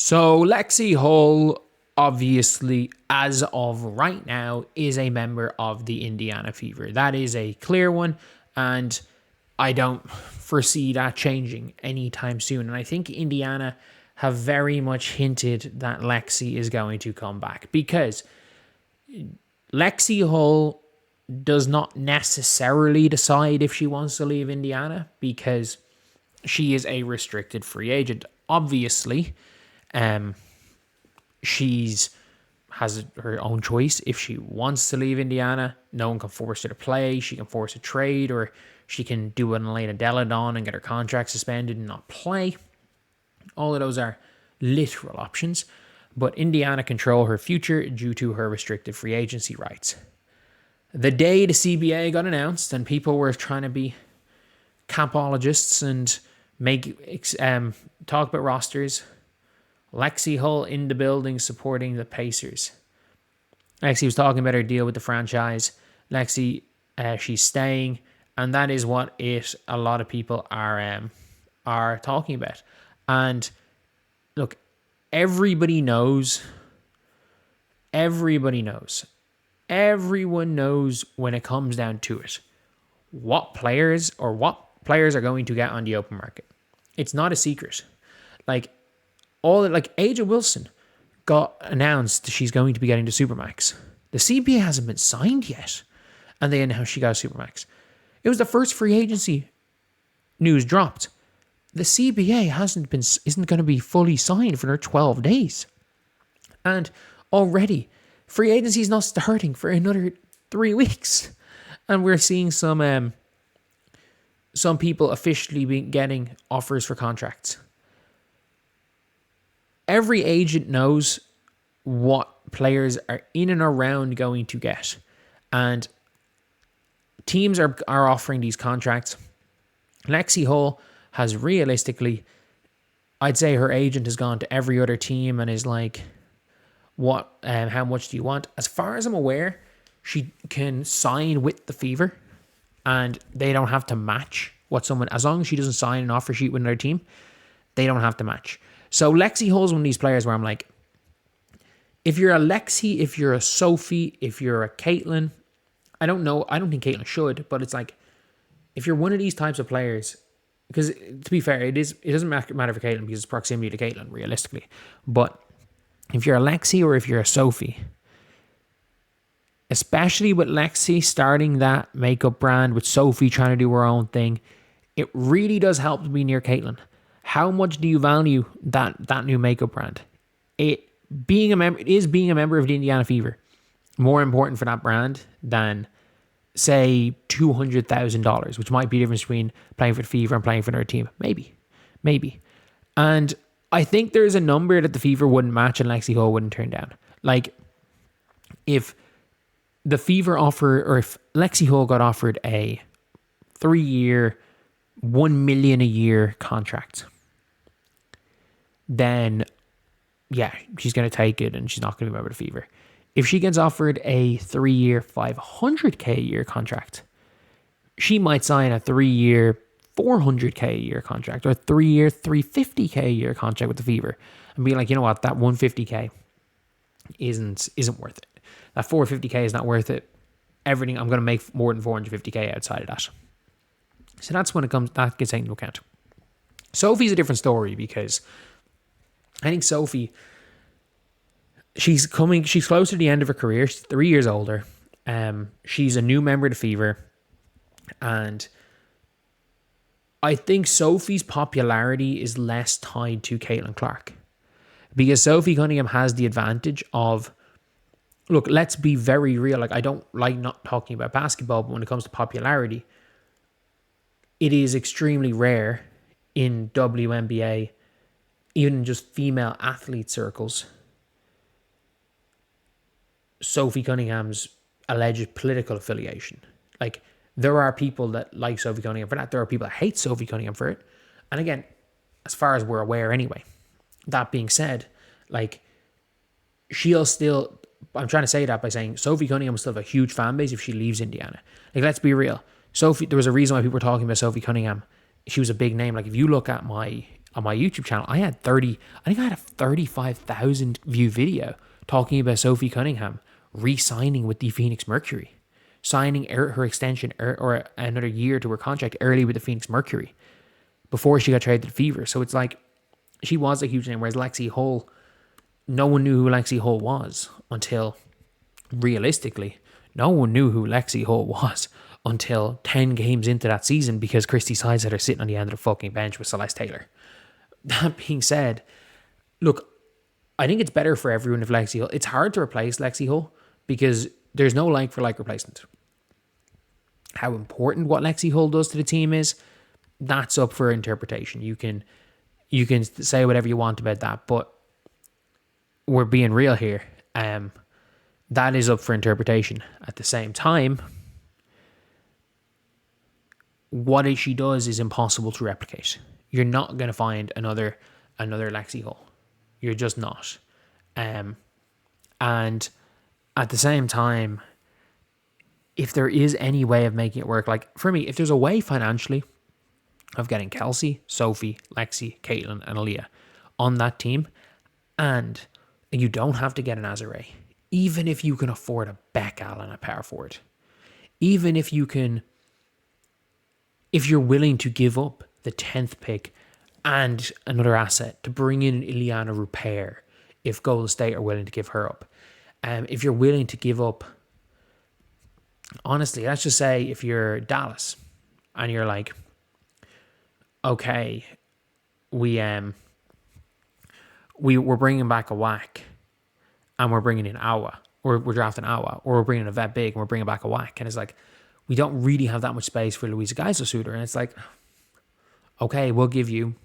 So Lexie Hull, obviously, as of right now, is a member of the Indiana Fever. That is a clear one, and I don't foresee that changing anytime soon. And I think Indiana have very much hinted that Lexie is going to come back, because Lexie Hull does not necessarily decide if she wants to leave Indiana, because she is a restricted free agent. Obviously, she's has her own choice. If she wants to leave Indiana, no one can force her to play. She can force a trade, or she can do an Elena Deladon and get her contract suspended and not play. All of those are literal options, but Indiana control her future due to her restricted free agency rights. The day the CBA got announced and people were trying to be capologists and talk about rosters, Lexie Hull in the building supporting the Pacers. Lexie was talking about her deal with the franchise. Lexie, she's staying, and that is what a lot of people are talking about. And look, everybody knows. Everyone knows when it comes down to it, what players are going to get on the open market. It's not a secret. Angel Wilson got announced she's going to be getting the Supermax. The CBA hasn't been signed yet, and they announced she got a Supermax. It was the first free agency news dropped. The CBA isn't going to be fully signed for another 12 days. And already, free agency is not starting for another 3 weeks. And we're seeing some people officially getting offers for contracts. Every agent knows what players are in and around going to get. And teams are offering these contracts. Lexie Hull has realistically, I'd say her agent has gone to every other team and is like, how much do you want? As far as I'm aware, she can sign with the Fever and they don't have to match as long as she doesn't sign an offer sheet with another team, they don't have to match. So Lexie Hull's one of these players where I'm like, if you're a Lexie, if you're a Sophie, if you're a Caitlin, I don't know. I don't think Caitlin should, but it's like, if you're one of these types of players, because to be fair, it doesn't matter for Caitlin because it's proximity to Caitlin, realistically. But if you're a Lexie or if you're a Sophie, especially with Lexie starting that makeup brand, with Sophie trying to do her own thing, it really does help to be near Caitlin. How much do you value that new makeup brand? Being a member of the Indiana Fever more important for that brand than, say, $200,000, which might be the difference between playing for the Fever and playing for another team. Maybe. And I think there's a number that the Fever wouldn't match and Lexie Hull wouldn't turn down. Like, if the Fever if Lexie Hull got offered a 3-year, $1 million a year contract, then yeah, she's going to take it and she's not going to be a member of the Fever. If she gets offered a 3-year, $500K a year contract, she might sign a 3-year, $400K a year contract, or a 3-year, $350K a year contract with the Fever, and be like, you know what, that $150K isn't worth it. That $450K is not worth it. Everything, I'm going to make more than $450K outside of that. So that's when that gets taken into account. Sophie's a different story, because I think Sophie, she's close to the end of her career. She's 3 years older. She's a new member of the Fever. And I think Sophie's popularity is less tied to Caitlin Clark, because Sophie Cunningham has the advantage of, look, let's be very real. Like, I don't like not talking about basketball, but when it comes to popularity, it is extremely rare in WNBA, even in just female athlete circles, Sophie Cunningham's alleged political affiliation. Like, there are people that like Sophie Cunningham for that. There are people that hate Sophie Cunningham for it. And again, as far as we're aware anyway. That being said, like, she'll still, I'm trying to say that by saying Sophie Cunningham will still have a huge fan base if she leaves Indiana. Like, let's be real. Sophie, there was a reason why people were talking about Sophie Cunningham. She was a big name. Like, if you look at my on my YouTube channel, I had 30, I think I had a 35,000 view video talking about Sophie Cunningham re-signing with the Phoenix Mercury, signing her extension or another year to her contract early with the Phoenix Mercury before she got traded to Fever. So it's like, she was a huge name, whereas Lexie Hull, no one knew who Lexie Hull was until, realistically, no one knew who Lexie Hull was until 10 games into that season because Christy Sides had her sitting on the end of the fucking bench with Celeste Taylor. That being said, look, I think it's better for everyone if Lexie Hull... It's hard to replace Lexie Hull because there's no like-for-like replacement. How important what Lexie Hull does to the team is, that's up for interpretation. You can say whatever you want about that, but we're being real here. That is up for interpretation. At the same time, what she does is impossible to replicate. You're not going to find another Lexie Hull. You're just not. And at the same time, if there is any way of making it work, like for me, if there's a way financially of getting Kelsey, Sophie, Lexie, Caitlin, and Aaliyah on that team, and you don't have to get an Azare, even if you can afford a Beck Allen at power forward, even if you're willing to give up the 10th pick and another asset to bring in Ileana Rupert, if Golden State are willing to give her up, if you're willing to give up, honestly, let's just say if you're Dallas and you're like, okay, we're bringing back a whack and we're bringing in Awa, or we're drafting Awa, or we're bringing a vet big and we're bringing back a whack, and it's like, we don't really have that much space for Louisa Geisel-Suter, and it's like, okay, we'll give you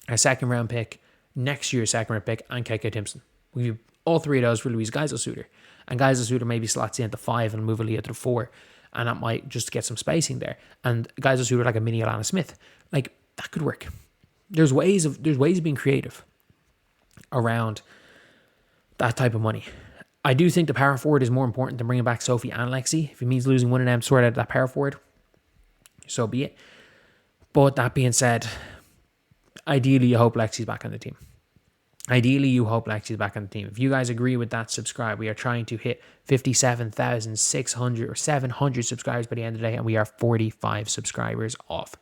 a second round pick, next year's second round pick, and KK Timpson. We'll give you all three of those for Louisa Geisel-Suter, and Geisel-Suter maybe slots in at the 5 and move Aaliyah to the 4, and that might just get some spacing there. And Geisel-Suter like a mini Alana Smith, like that could work. There's ways of being creative around that type of money. I do think the power forward is more important than bringing back Sophie and Lexie. If it means losing one of them, sort out that power forward, so be it. But that being said, ideally you hope Lexie's back on the team. If you guys agree with that, subscribe. We are trying to hit 57,600 or 700 subscribers by the end of the day, and we are 45 subscribers off.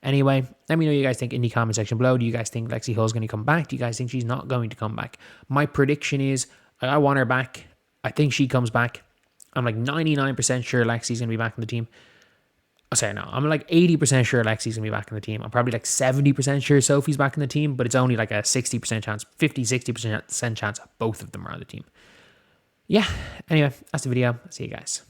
Anyway, let me know what you guys think in the comment section below. Do you guys think Lexie Hull's going to come back? Do you guys think she's not going to come back? My prediction is I want her back. I think she comes back. I'm like 99% sure Lexie's going to be back on the team. I'm like 80% sure Lexi's going to be back on the team. I'm probably like 70% sure Sophie's back on the team, but it's only like a 60% chance, 50-60% chance both of them are on the team. Yeah, anyway, that's the video. See you guys.